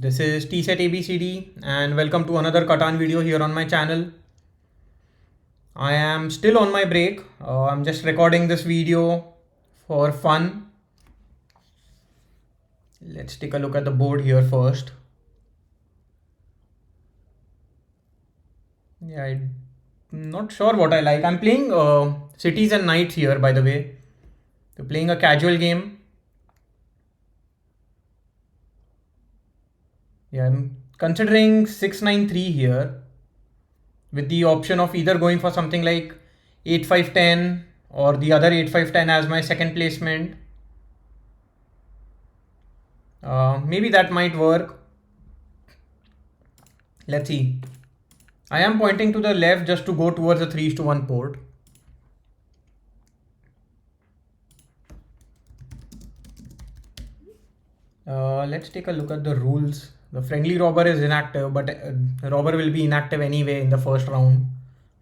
This is TSET ABCD and welcome to another Catan video here on my channel. I am still on my break. I'm just recording this video for fun. Let's take a look at the board here first. Yeah, I'm not sure what I like. I'm playing Cities and Knights here, by the way. We're playing a casual game. Yeah, I'm considering 693 here with the option of either going for something like 8510 or the other 8510 as my second placement. Maybe that might work. Let's see. I am pointing to the left just to go towards the 3:1 port. Let's take a look at the rules. The friendly robber is inactive, but the robber will be inactive anyway in the first round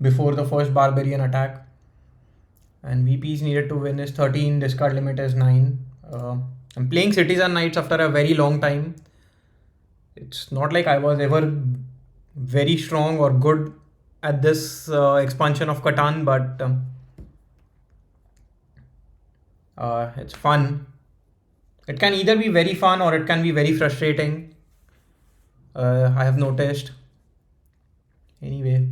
before the first barbarian attack. And VPs needed to win is 13, discard limit is 9. I'm playing Cities and Knights after a very long time. It's not like I was ever very strong or good at this expansion of Catan, but it's fun. It can either be very fun or it can be very frustrating. I have noticed. Anyway,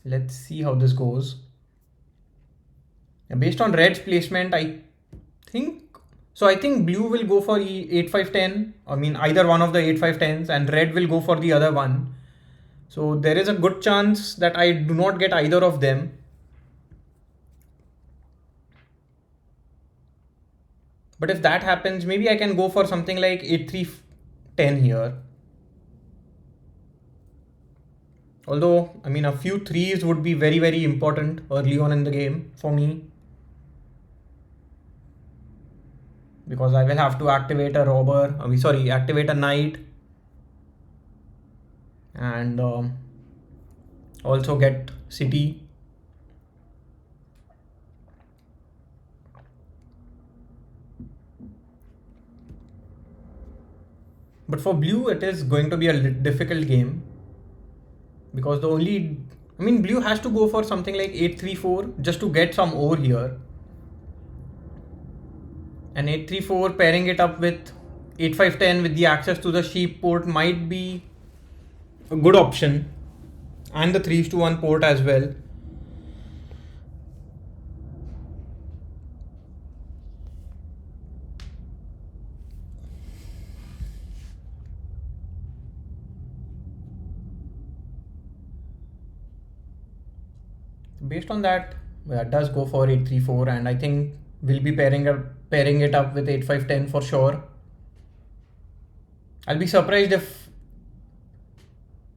let's see how this goes. Based on red's placement, I think blue will go for 8510. I mean, either one of the 8510s, and red will go for the other one. So there is a good chance that I do not get either of them. But if that happens, maybe I can go for something like 8310 here. Although, I mean, a few threes would be very, very important early on in the game for me, because I will have to activate a robber, activate a knight, and also get city. But for blue, it is going to be a difficult game, because blue has to go for something like 834 just to get some ore here. And 834 pairing it up with 8510 with the access to the sheep port might be a good option, and the 3:1 port as well. Based on that, it does go for 834, and I think we'll be pairing it up with 8510 for sure. I'll be surprised if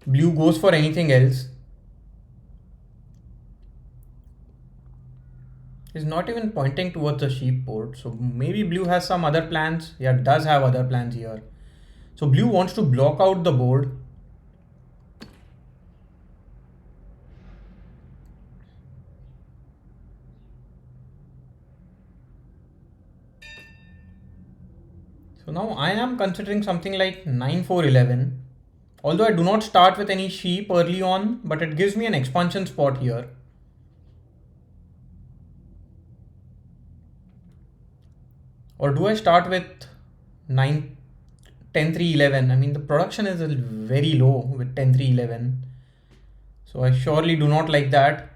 blue goes for anything else. He's not even pointing towards the sheep port, so maybe blue has some other plans. Yeah, it does have other plans here. So blue wants to block out the board. So now I am considering something like 9-4-11. Although I do not start with any sheep early on, but it gives me an expansion spot here. Or do I start with 10-3-11? I mean, the production is very low with 10-3-11. So I surely do not like that.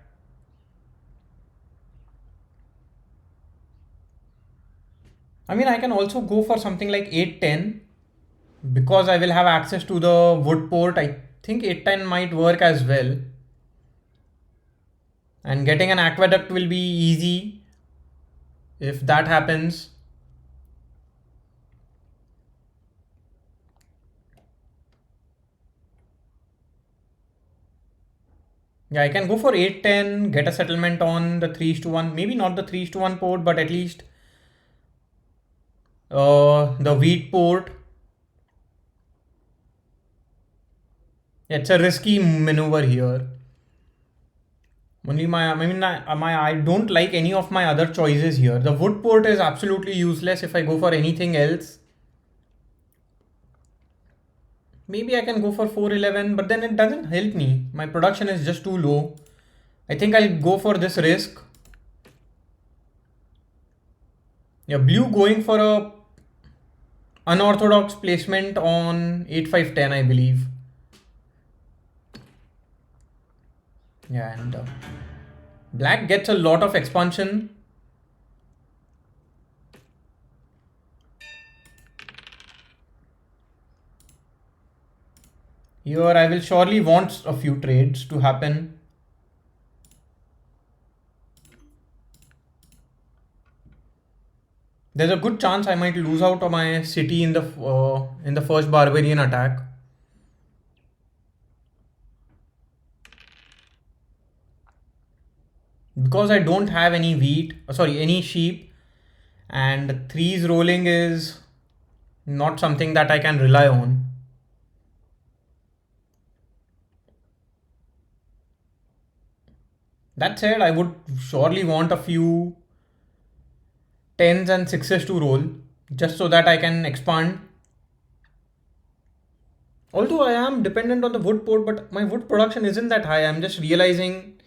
I mean, I can also go for something like 8-10 because I will have access to the wood port. I think 8-10 might work as well. And getting an aqueduct will be easy if that happens. Yeah, I can go for 8-10, get a settlement on the 3:1, maybe not the 3:1 port, but at least the wheat port. It's a risky maneuver here. I don't like any of my other choices here. The wood port is absolutely useless if I go for anything else. Maybe I can go for 411, but then it doesn't help me. My production is just too low. I think I'll go for this risk. Yeah, blue going for a unorthodox placement on 8-5-10, I believe. Yeah, and black gets a lot of expansion. Here I will surely want a few trades to happen. There's a good chance I might lose out on my city in the first barbarian attack. Because I don't have any any sheep, and threes rolling is not something that I can rely on. That said, I would surely want a few tens and sixes to roll just so that I can expand. Although I am dependent on the wood port, but my wood production isn't that high. I'm just realizing,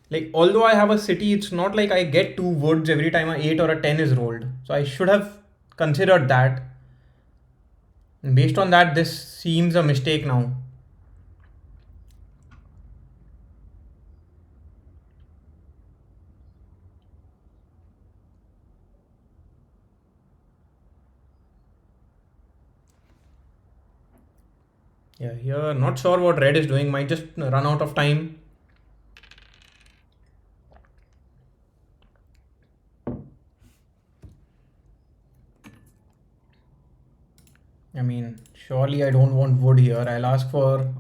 like, although I have a city, it's not like I get 2 woods every time a 8 or a 10 is rolled. So I should have considered that. And based on that, this seems a mistake now. Yeah, here, not sure what red is doing. Might just run out of time. I mean, surely I don't want wood here. I'll ask for,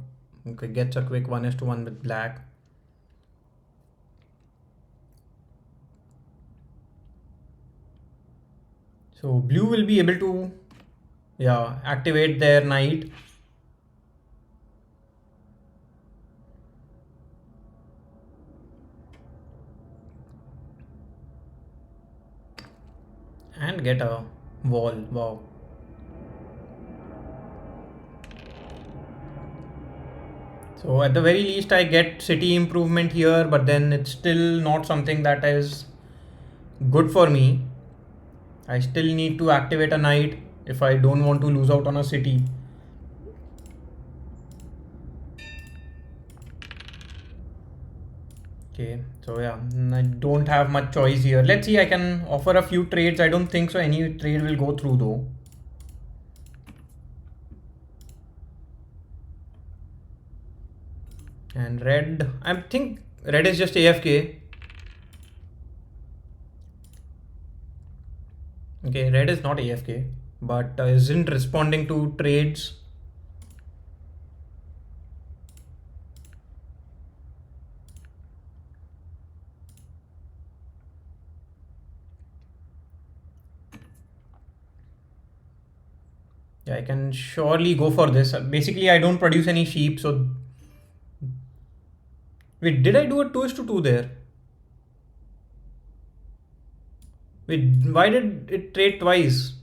okay, gets a quick 1:1 with black. So blue will be able to, yeah, activate their knight. And get a wall. Wow. So at the very least I get city improvement here, but then it's still not something that is good for me. I still need to activate a knight if I don't want to lose out on a city. Okay, so yeah, I don't have much choice here. Let's see, I can offer a few trades. I don't think so any trade will go through though. And red, I think red is just AFK. Okay, red is not AFK, but isn't responding to trades. Yeah, I can surely go for this. Basically, I don't produce any sheep, so... Wait, did I do a 2:2 there? Wait, why did it trade twice?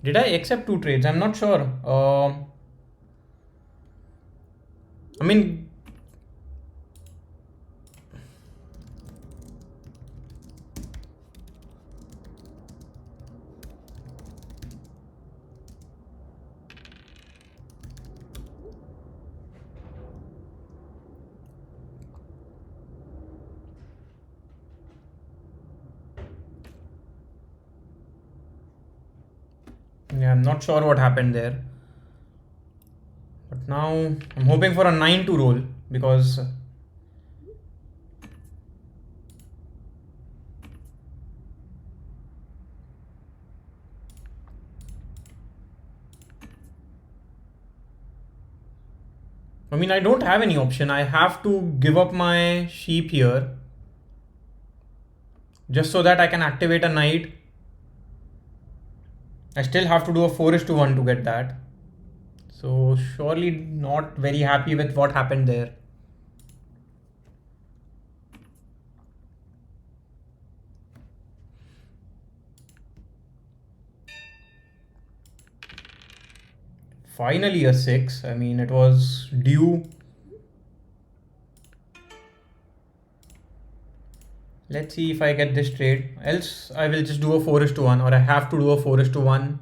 Did I accept 2 trades? I'm not sure. I mean... Yeah, I'm not sure what happened there. But now I'm hoping for a 9 to roll because... I mean, I don't have any option. I have to give up my sheep here just so that I can activate a knight. I still have to do a 4:1 to get that. So surely not very happy with what happened there. Finally a 6. I mean, it was due. Let's see if I get this trade. Else I will just do a 4:1, or I have to do a 4:1.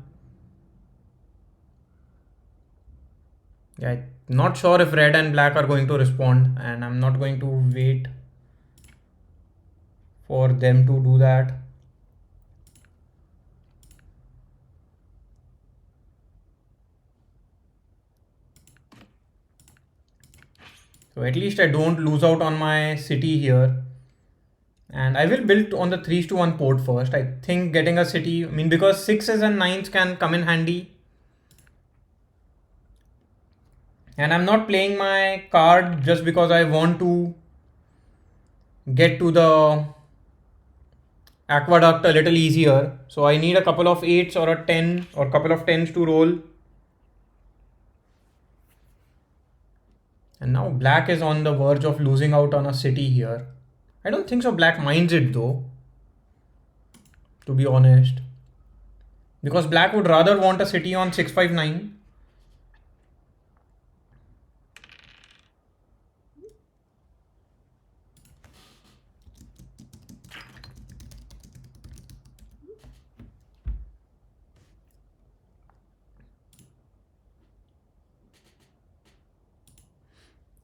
Yeah, I'm not sure if red and black are going to respond, and I'm not going to wait for them to do that. So at least I don't lose out on my city here. And I will build on the 3:1 port first. I think getting a city, I mean, because 6s and 9s can come in handy. And I'm not playing my card just because I want to get to the aqueduct a little easier. So I need a couple of 8s or a 10 or a couple of 10s to roll. And now black is on the verge of losing out on a city here. I don't think so black minds it though, to be honest. Because black would rather want a city on 659.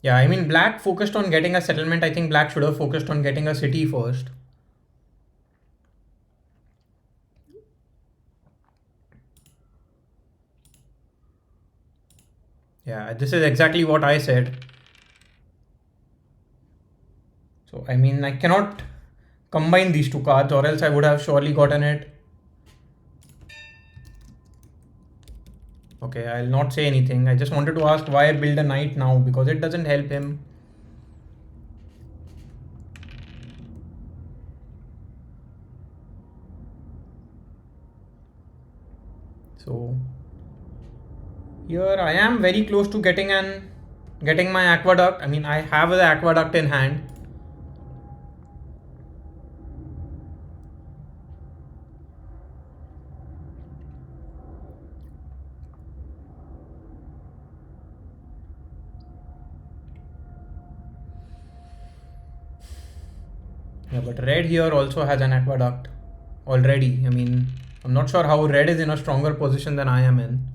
Yeah, I mean, black focused on getting a settlement. I think black should have focused on getting a city first. Yeah, this is exactly what I said. So, I mean, I cannot combine these two cards, or else I would have surely gotten it. Okay, I'll not say anything. I just wanted to ask why build a knight now, because it doesn't help him. So here I am very close to getting my aqueduct. I mean, I have the aqueduct in hand. Yeah, but red here also has an aqueduct already. I mean, I'm not sure how red is in a stronger position than I am in,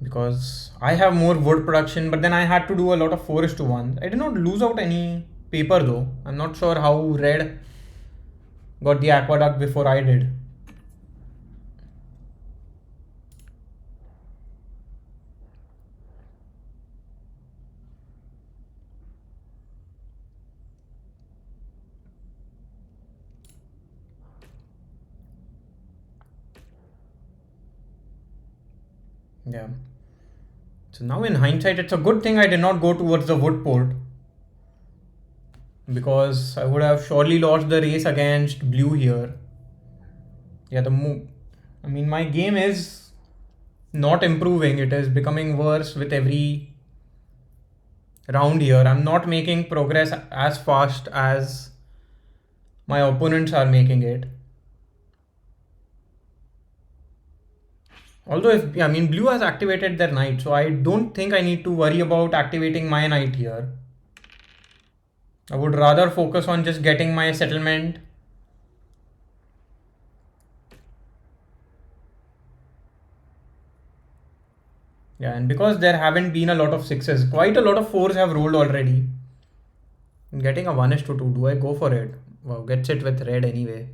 because I have more wood production, but then I had to do a lot of 4:1. I did not lose out any paper though. I'm not sure how red got the aqueduct before I did. Yeah. So now in hindsight, it's a good thing I did not go towards the wood port, because I would have surely lost the race against blue here. Yeah, I mean, my game is not improving. It is becoming worse with every round here. I'm not making progress as fast as my opponents are making it. Although, I mean, blue has activated their knight, so I don't think I need to worry about activating my knight here. I would rather focus on just getting my settlement. Yeah, and because there haven't been a lot of 6s, quite a lot of 4s have rolled already. Getting a 1:2, do I go for it? Wow, gets it with red anyway.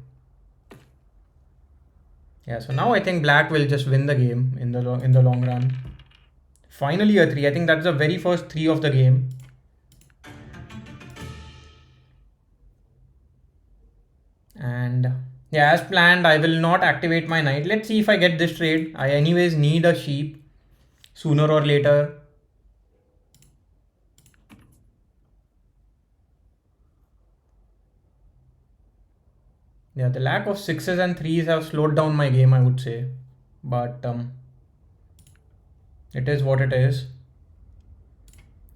Yeah, so now I think black will just win the game in the long run. Finally a 3. I think that's the very first 3 of the game. And yeah, as planned, I will not activate my knight. Let's see if I get this trade. I anyways need a sheep sooner or later. Yeah, the lack of 6s and 3s have slowed down my game, I would say. But it is what it is.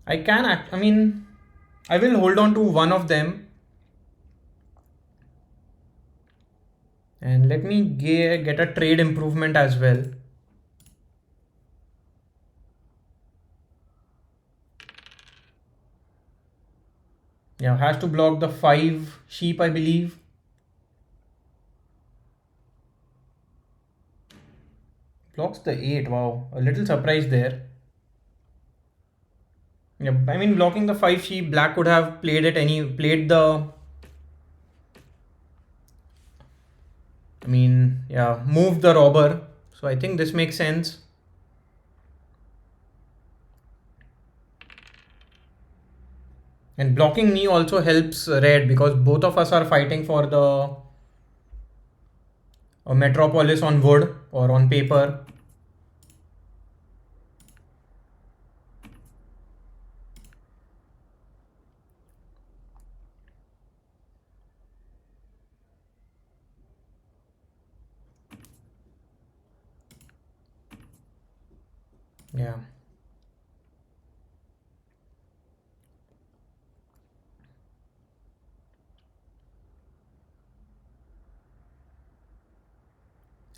I can I mean, I will hold on to one of them. And let me get a trade improvement as well. Yeah, has to block the 5 sheep, I believe. Blocks the 8. Wow, a little surprised there. Yeah, I mean blocking the 5 sheep, black could have played the, I mean, yeah, moved the robber. So I think this makes sense. And blocking me also helps red because both of us are fighting for the metropolis on wood or on paper. Yeah.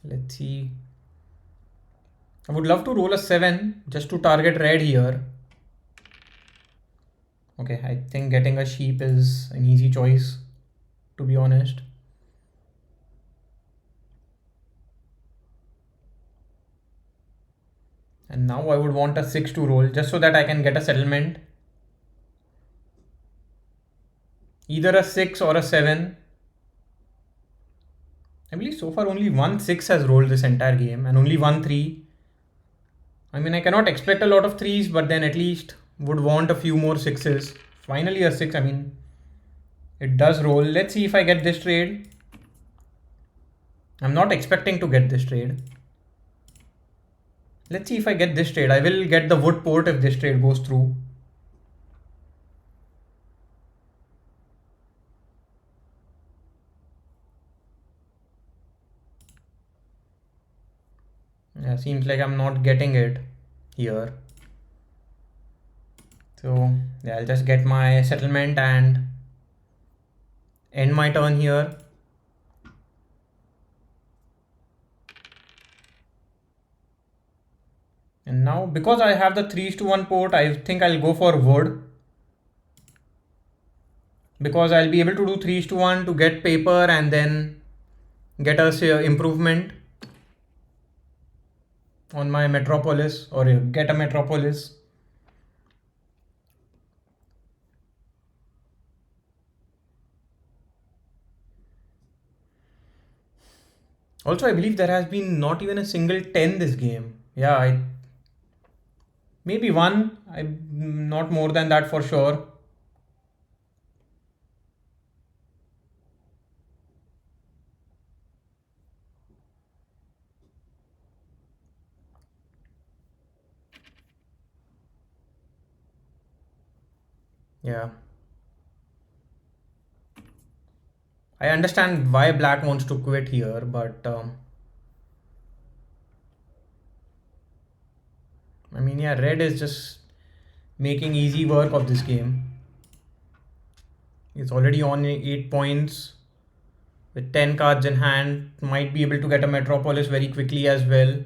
Let's see. I would love to roll a 7 just to target red here. Okay, I think getting a sheep is an easy choice, to be honest. And now I would want a 6 to roll just so that I can get a settlement. Either a 6 or a 7. I believe so far only one 6 has rolled this entire game and only one 3. I mean, I cannot expect a lot of 3s, but then at least would want a few more 6s. Finally a 6, I mean, it does roll. Let's see if I get this trade. I'm not expecting to get this trade. Let's see if I get this trade. I will get the wood port if this trade goes through. Yeah, seems like I'm not getting it here. So yeah, I'll just get my settlement and end my turn here. And now because I have the 3:1 port, I think I'll go for wood. Because I'll be able to do 3:1 to get paper and then get us improvement on my metropolis or get a metropolis. Also, I believe there has been not even a single 10 this game. Yeah, maybe one. I'm not more than that for sure. Yeah. I understand why black wants to quit here, but I mean, yeah, red is just making easy work of this game. It's already on 8 points with 10 cards in hand. Might be able to get a metropolis very quickly as well.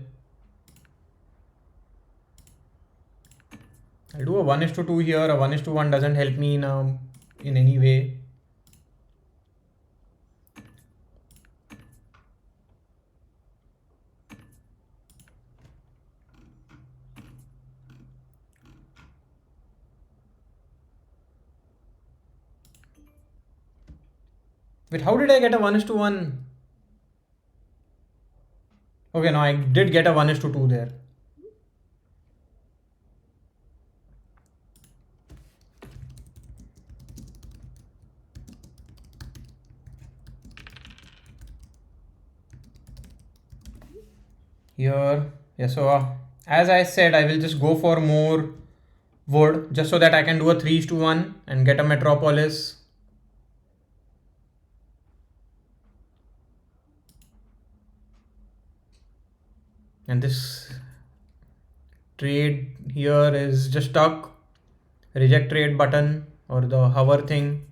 I'll do a 1:2 here. A 1:1 doesn't help me in any way. Wait, how did I get a 1:1? Okay, no, I did get a 1:2 there. Here, yeah, so as I said, I will just go for more wood just so that I can do a 3:1 and get a metropolis. And this trade here is just stuck. Reject trade button or the hover thing.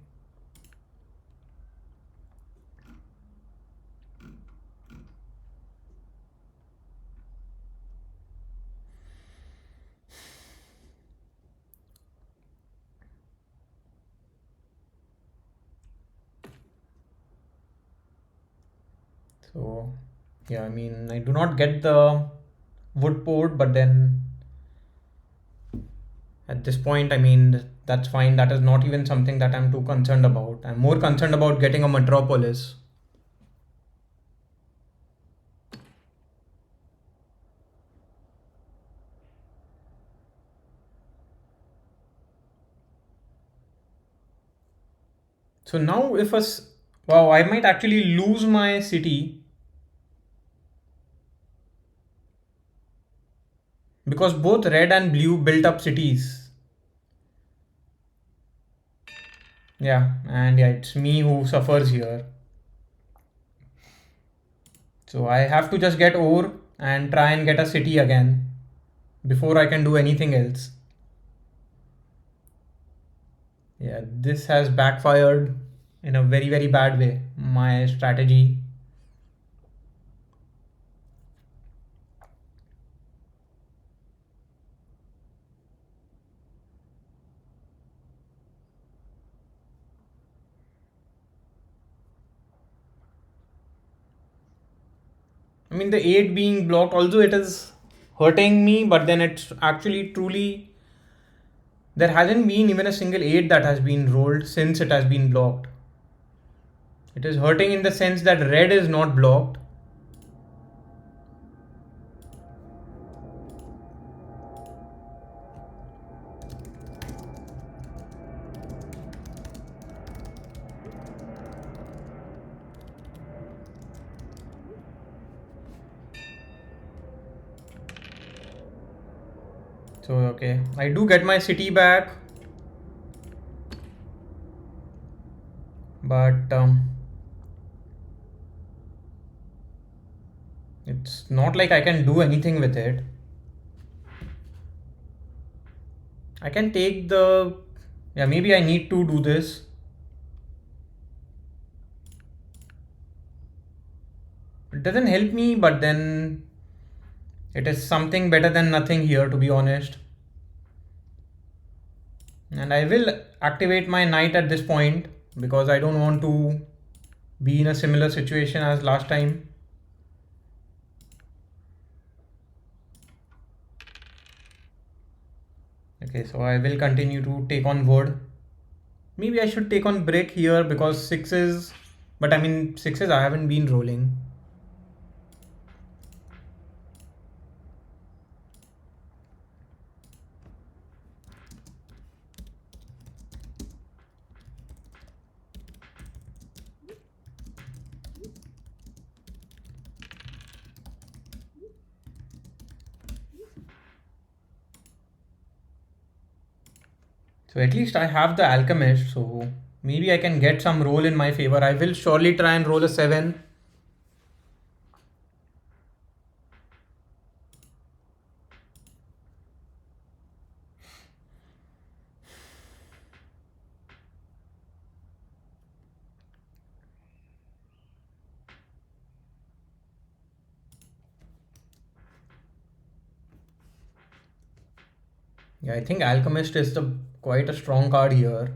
So yeah, I mean, I do not get the wood port, but then at this point, I mean, that's fine. That is not even something that I'm too concerned about. I'm more concerned about getting a metropolis. So now if wow, I might actually lose my city because both red and blue built up cities. Yeah, and yeah, it's me who suffers here. So I have to just get ore and try and get a city again before I can do anything else. Yeah, this has backfired in a very, very bad way. My strategy. I mean, the 8 being blocked, although it is hurting me, but then it's actually truly. There hasn't been even a single 8 that has been rolled since it has been blocked. It is hurting in the sense that red is not blocked. So, okay, I do get my city back, but it's not like I can do anything with it. I can take the. Yeah, maybe I need to do this. It doesn't help me, but then it is something better than nothing here, to be honest. And I will activate my knight at this point because I don't want to be in a similar situation as last time. Okay, so I will continue to take on wood. Maybe I should take on brick here because sixes, but I mean sixes I haven't been rolling. So at least I have the alchemist, so maybe I can get some roll in my favor. I will surely try and roll a 7. Yeah, I think alchemist is the quite a strong card here.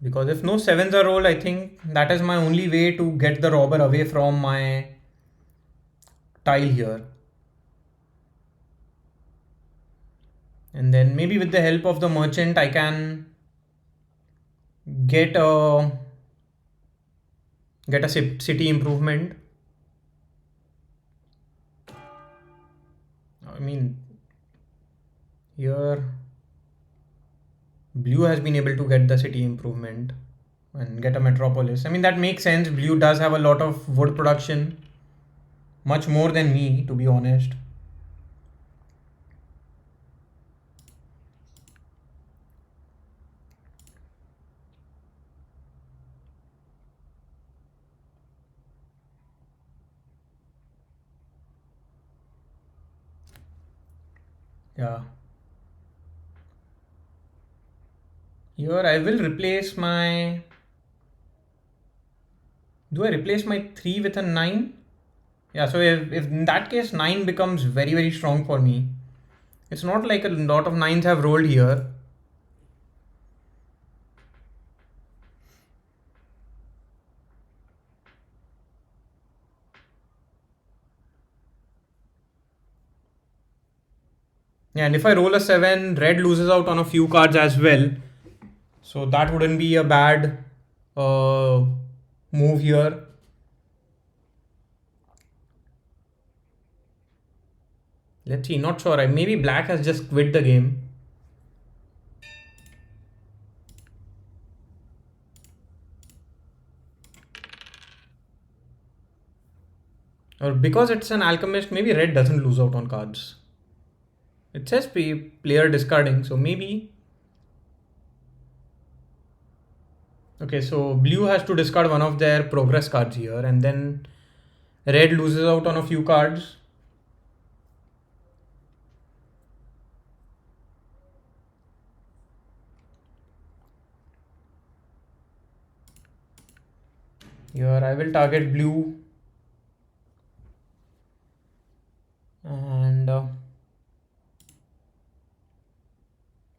Because if no sevens are rolled, I think that is my only way to get the robber away from my tile here. And then maybe with the help of the merchant, I can get a city improvement. I mean, here blue has been able to get the city improvement and get a metropolis. I mean, that makes sense. Blue does have a lot of wood production, much more than me, to be honest. Yeah. Here I will replace my. Do I replace my 3 with a 9? Yeah, so if in that case 9 becomes very, very strong for me. It's not like a lot of 9s have rolled here. Yeah, and if I roll a 7, red loses out on a few cards as well. So that wouldn't be a bad move here. Let's see, not sure. Maybe black has just quit the game. Or because it's an alchemist, maybe red doesn't lose out on cards. It says player discarding, so maybe. Okay, so blue has to discard one of their progress cards here, and then red loses out on a few cards. Here I will target blue. And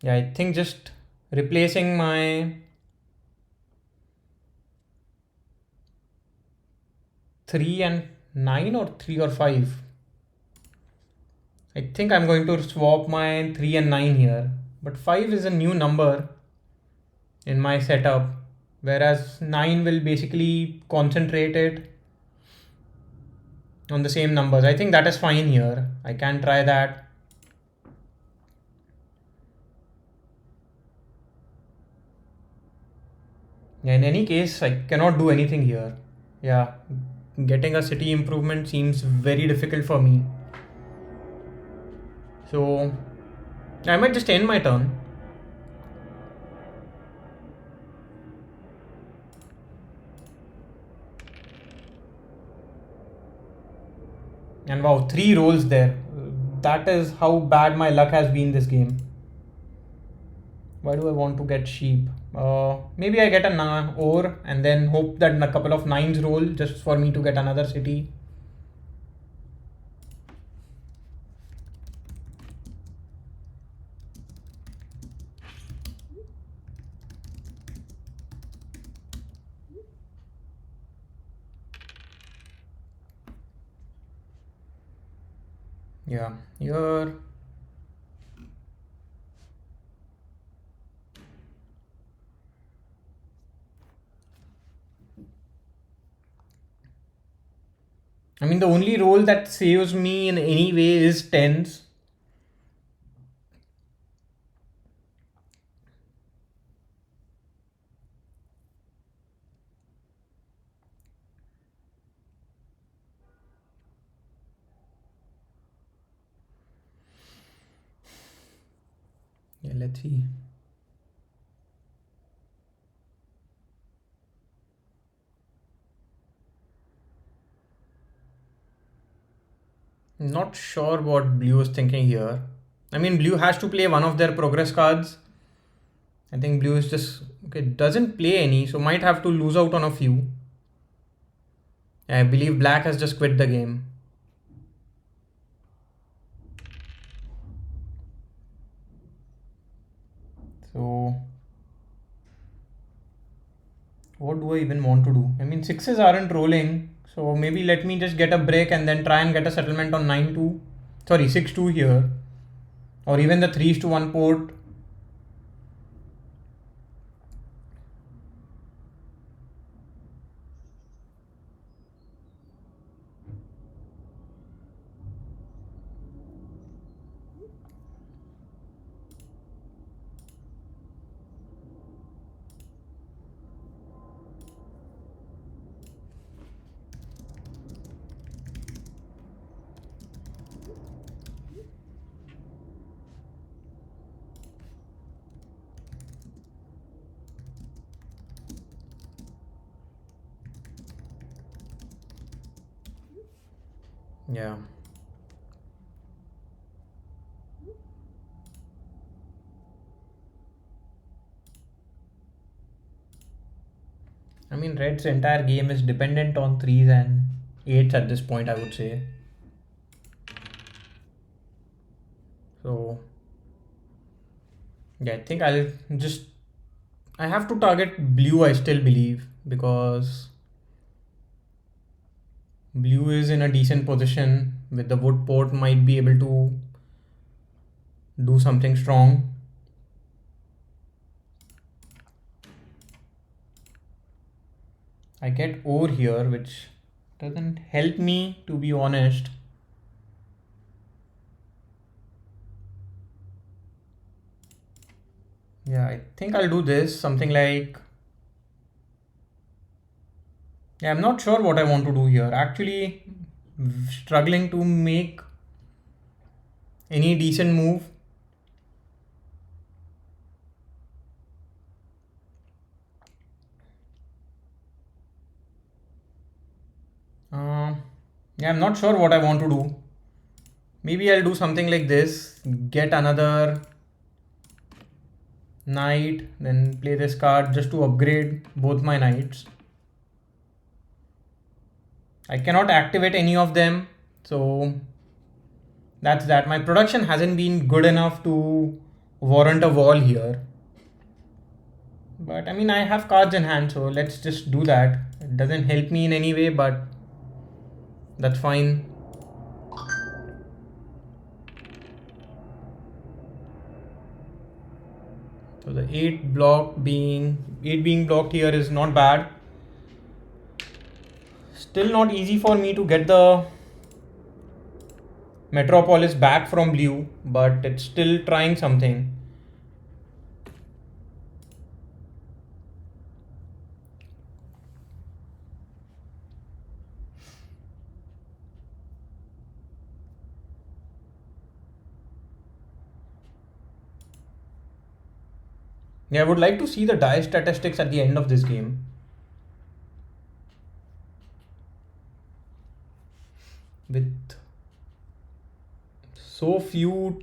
yeah, I think just replacing my 3 and 9 or 3 or 5. I think I'm going to swap my 3 and 9 here. But 5 is a new number in my setup, whereas 9 will basically concentrate it on the same numbers. I think that is fine here. I can try that. Yeah, in any case, I cannot do anything here. Yeah, getting a city improvement seems very difficult for me. So I might just end my turn. And wow, 3 rolls there. That is how bad my luck has been this game. Why do I want to get sheep? Maybe I get an ore and then hope that a couple of 9s roll just for me to get another city. Yeah, here. I mean, the only roll that saves me in any way is 10s. Yeah, let's see. Not sure what blue is thinking here. I mean, blue has to play one of their progress cards. I think blue is just okay, doesn't play any, so might have to lose out on a few. I believe black has just quit the game. So what do I even want to do? I mean, 6s aren't rolling, so maybe let me just get a break and then try and get a settlement on 9-2. Sorry, 6-2 here. Or even the 3s to 1 port. Yeah. I mean, red's entire game is dependent on 3s and 8s at this point, I would say. So yeah, I think I have to target blue, I still believe, because blue is in a decent position with the wood port, might be able to do something strong. I get ore here, which doesn't help me, to be honest. Yeah, I think I'll do this, something like... Yeah, I'm not sure what I want to do here. Actually, struggling to make any decent move. Yeah, I'm not sure what I want to do. Maybe I'll do something like this, get another knight, then play this card just to upgrade both my knights. I cannot activate any of them, so that's that. My production hasn't been good enough to warrant a wall here. But I mean, I have cards in hand, so let's just do that. It doesn't help me in any way, but that's fine. So the 8 being blocked here is not bad. Still not easy for me to get the Metropolis back from blue, but it's still trying something. Yeah, I would like to see the die statistics at the end of this game. With so few,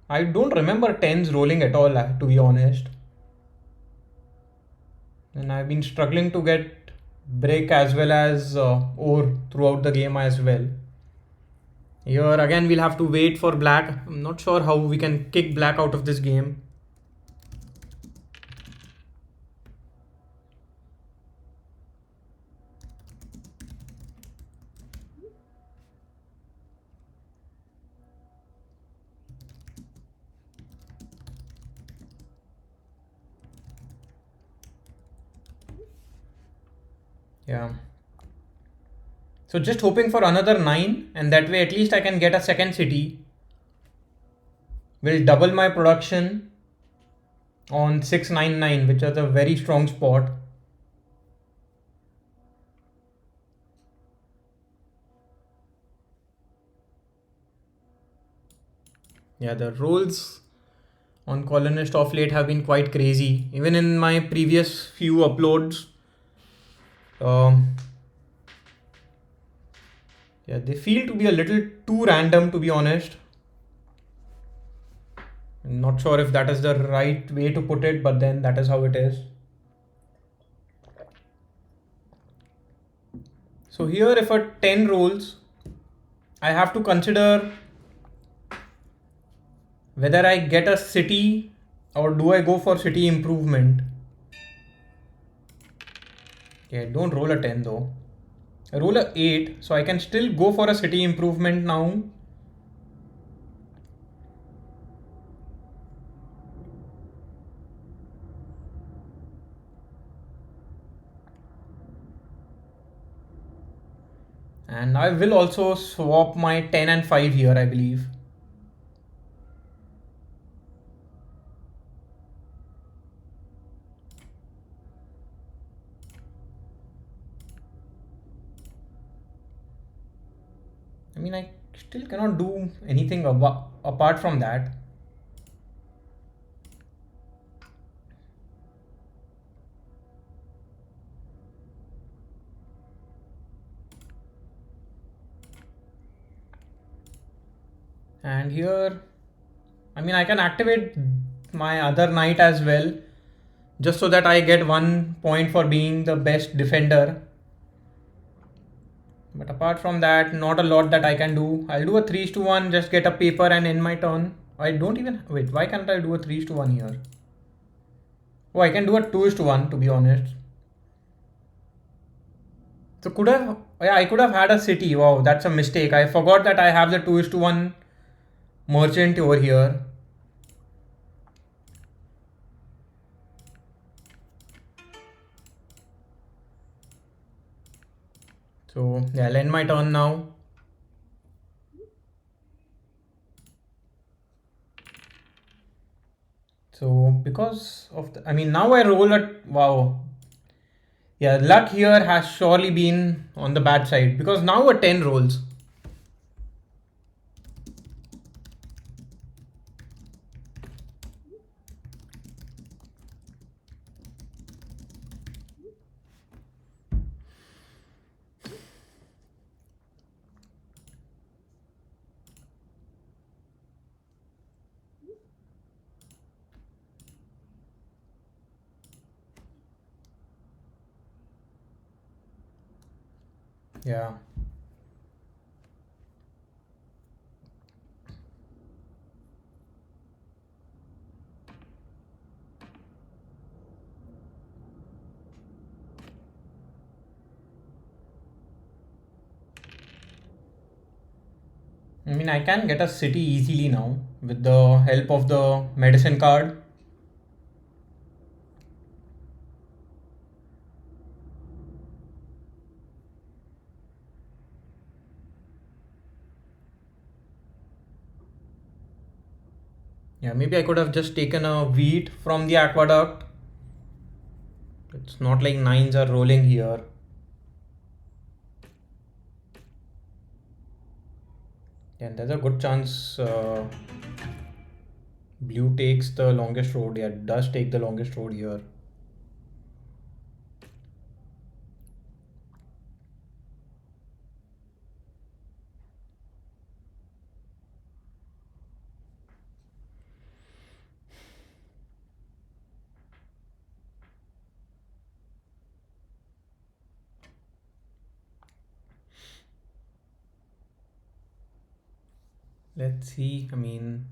I don't remember 10s rolling at all, to be honest. And I've been struggling to get break as well as ore throughout the game as well. Here again we'll have to wait for black. I'm not sure how we can kick black out of this game. Yeah. So just hoping for another 9, and that way at least I can get a second city. Will double my production on 699, which is a very strong spot. Yeah, the rolls on colonist of late have been quite crazy. Even in my previous few uploads, yeah, they feel to be a little too random, to be honest. I'm not sure if that is the right way to put it, but then that is how it is. So here, if a 10 rolls, I have to consider whether I get a city or do I go for city improvement. Okay, don't roll a 10 though. I roll a 8, so I can still go for a city improvement now. And I will also swap my 10 and 5 here, I believe. I mean, I still cannot do anything apart from that. And here, I mean, I can activate my other knight as well, just so that I get 1 point for being the best defender. But apart from that, not a lot that I can do. I'll do a 3:1, just get a paper and end my turn. I don't even, wait, why can't I do a 3:1 here? Oh, I can do a 2:1, to be honest. So yeah, I could have had a city. Wow, that's a mistake. I forgot that I have the 2:1 merchant over here. So yeah, I'll end my turn now. So because of the, I mean, now I roll at, wow. Yeah, luck here has surely been on the bad side because now a 10 rolls. Yeah. I mean, I can get a city easily now with the help of the medicine card. Yeah, maybe I could have just taken a wheat from the aqueduct. It's not like nines are rolling here. Yeah, there's a good chance blue takes the longest road. Yeah, it does take the longest road here. Let's see. I mean,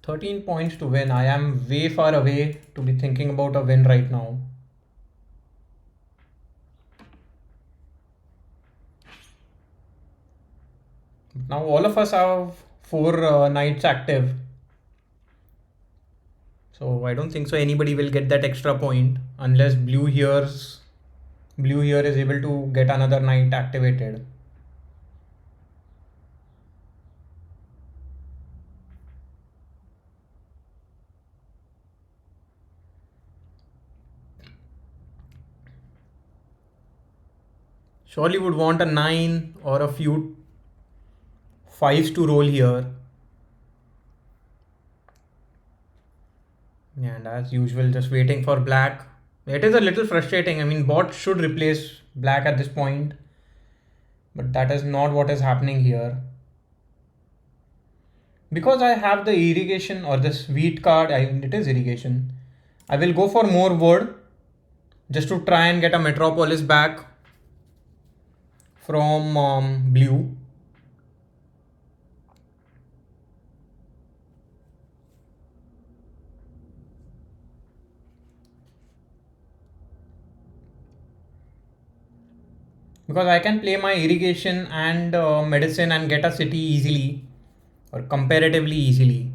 13 points to win. I am way far away to be thinking about a win right now. Now all of us have 4 knights active. So I don't think so anybody will get that extra point unless blue here is able to get another knight activated. Surely would want a 9 or a few 5s to roll here. And as usual, just waiting for black. It is a little frustrating. I mean, bot should replace black at this point, but that is not what is happening here. Because I have the irrigation or this wheat card, it is irrigation. I will go for more wood just to try and get a metropolis back from blue. Because I can play my irrigation and medicine and get a city easily or comparatively easily.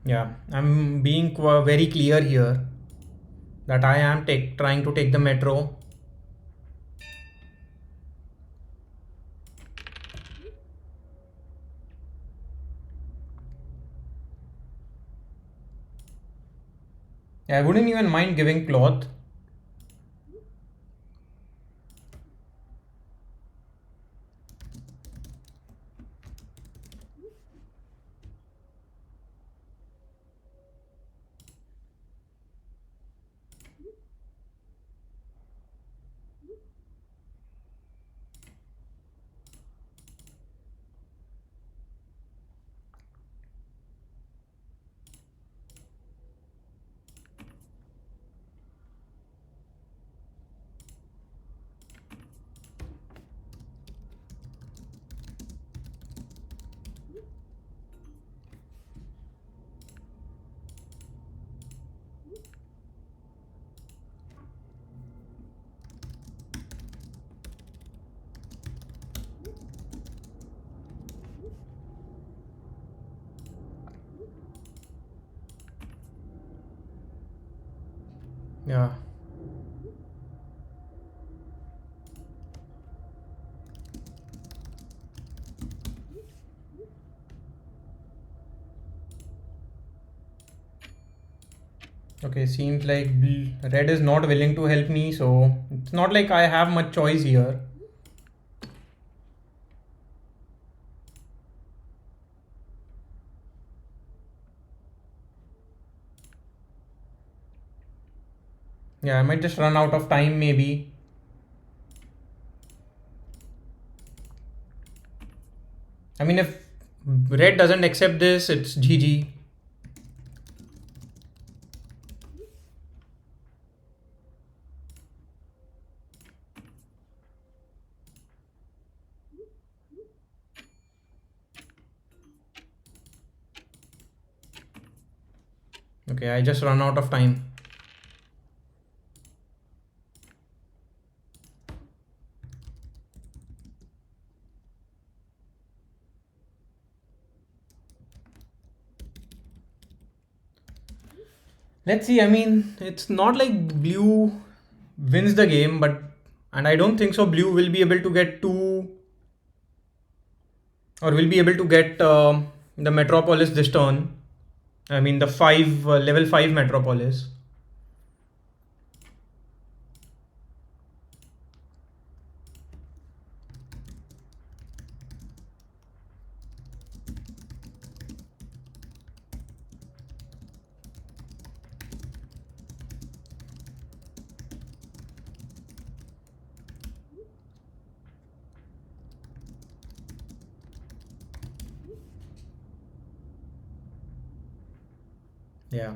Yeah, I'm being very clear here that I am trying to take the metro. I wouldn't even mind giving cloth. Yeah. Okay, seems like red is not willing to help me, so it's not like I have much choice here. Yeah, I might just run out of time maybe. I mean, if red doesn't accept this, it's GG. Okay, I just run out of time. Let's see. I mean, it's not like blue wins the game, and I don't think so. Blue will be able to get two, or will be able to get the Metropolis this turn. I mean, the level 5 Metropolis. Yeah.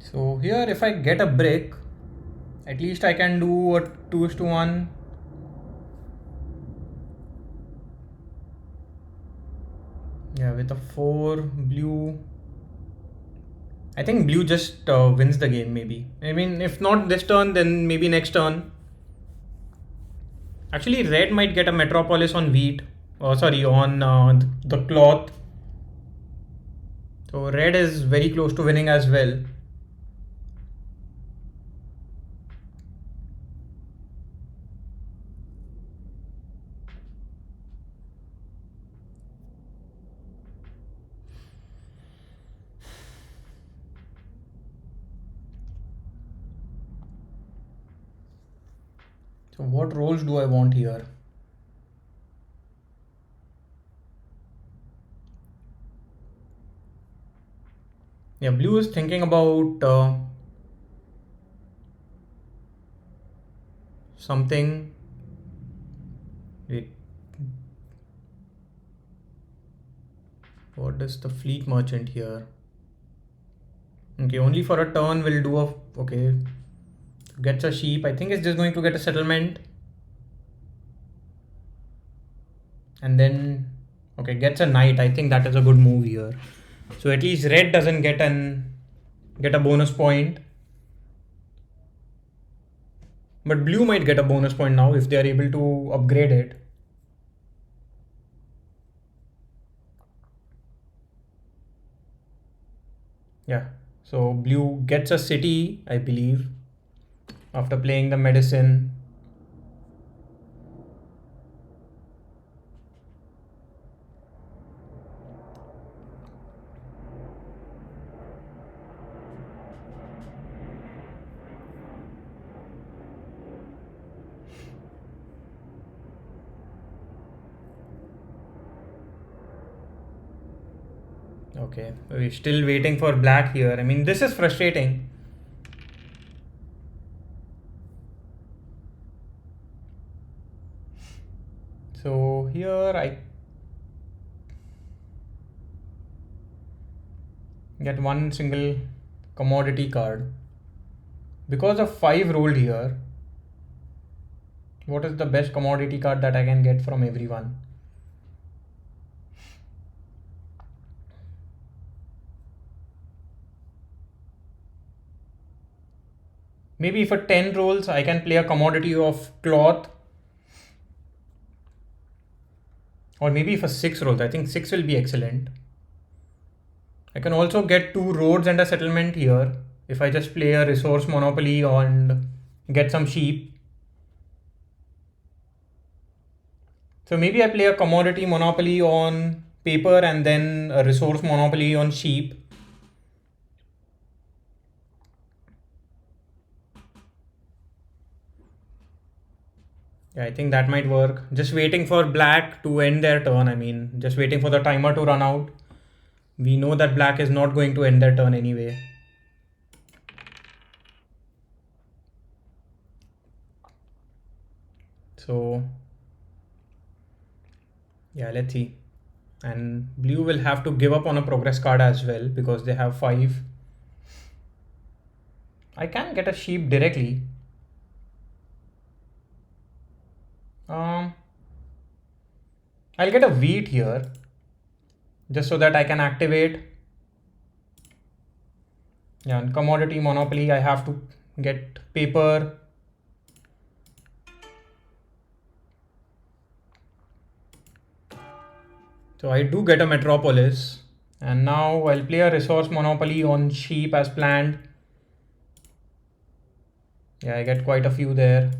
So here, if I get a brick, at least I can do a 2:1. Yeah, with a 4 blue. I think blue just wins the game maybe. I mean, if not this turn, then maybe next turn. Actually, red might get a Metropolis on wheat. Oh, sorry, on the cloth. So red is very close to winning as well. So what roles do I want here? Yeah, blue is thinking about something. Wait, what is the fleet merchant here? Okay, only for a turn will do a okay. Gets a sheep. I think it's just going to get a settlement. And then okay, gets a knight. I think that is a good move here. So at least red doesn't get a bonus point. But blue might get a bonus point now if they are able to upgrade it. Yeah, so blue gets a city, I believe, after playing the medicine. Okay, we're still waiting for black here. I mean, this is frustrating. So here I get one single commodity card. Because of 5 rolled here, what is the best commodity card that I can get from everyone? Maybe for 10 rolls, I can play a commodity of cloth. Or maybe for 6 rolls. I think 6 will be excellent. I can also get 2 roads and a settlement here. If I just play a resource monopoly and get some sheep. So maybe I play a commodity monopoly on paper and then a resource monopoly on sheep. Yeah, I think that might work. Just waiting for black to end their turn. I mean, just waiting for the timer to run out. We know that black is not going to end their turn anyway. So, yeah, let's see. And blue will have to give up on a progress card as well because they have 5. I can get a sheep directly. I'll get a wheat here just so that I can activate. Yeah, and commodity monopoly, I have to get paper. So I do get a metropolis, and now I'll play a resource monopoly on sheep as planned. Yeah, I get quite a few there.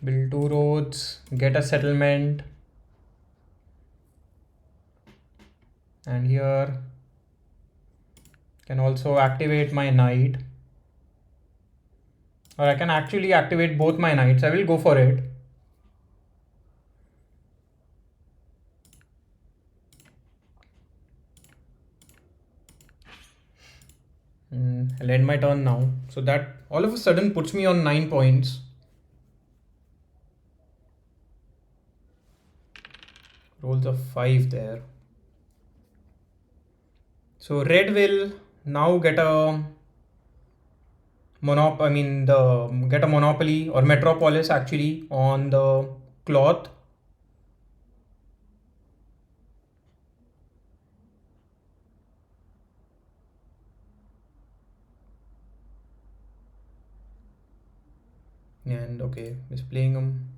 Build 2 roads, get a settlement. And here can also activate my knight. Or I can actually activate both my knights. I will go for it. I'll end my turn now. So that all of a sudden puts me on 9 points. Rolls of 5 there. So red will now get a get a monopoly or metropolis actually on the cloth. And okay, is playing them.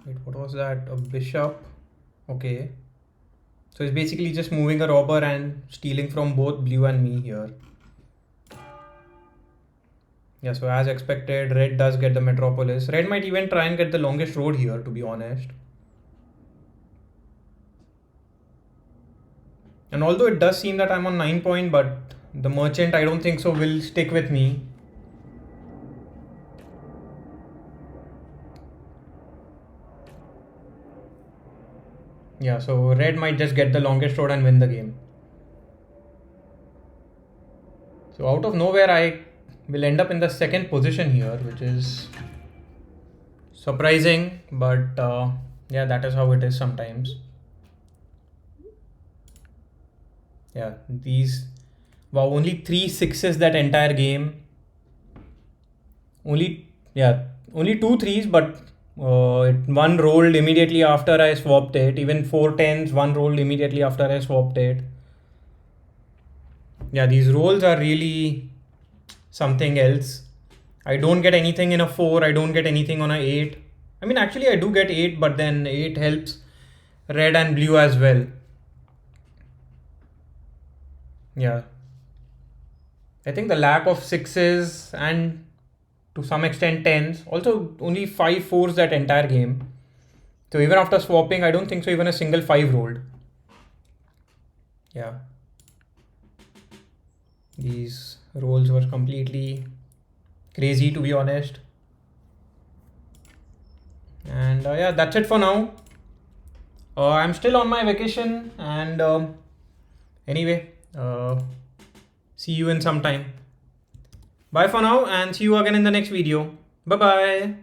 Wait, what was that? A bishop. Okay. So it's basically just moving a robber and stealing from both blue and me here. Yeah, so as expected, red does get the metropolis. Red might even try and get the longest road here, to be honest. And although it does seem that I'm on 9 point, but the merchant, I don't think so, will stick with me. Yeah, so red might just get the longest road and win the game. So out of nowhere, I will end up in the second position here, which is surprising, but yeah, that is how it is sometimes. Yeah, wow, only 3 6s that entire game. Only 2 3s, but one rolled immediately after I swapped it. Even 4 10s, one rolled immediately after I swapped it. Yeah, these rolls are really something else. I don't get anything in a 4, I don't get anything on a 8. I mean, actually I do get 8, but then 8 helps red and blue as well. Yeah, I think the lack of 6s and to some extent 10s, also only 5 4s that entire game. So even after swapping, I don't think so even a single 5 rolled. Yeah, these rolls were completely crazy, to be honest. And yeah, that's it for now. I'm still on my vacation, and anyway, see you in some time. Bye for now, and see you again in the next video. Bye bye.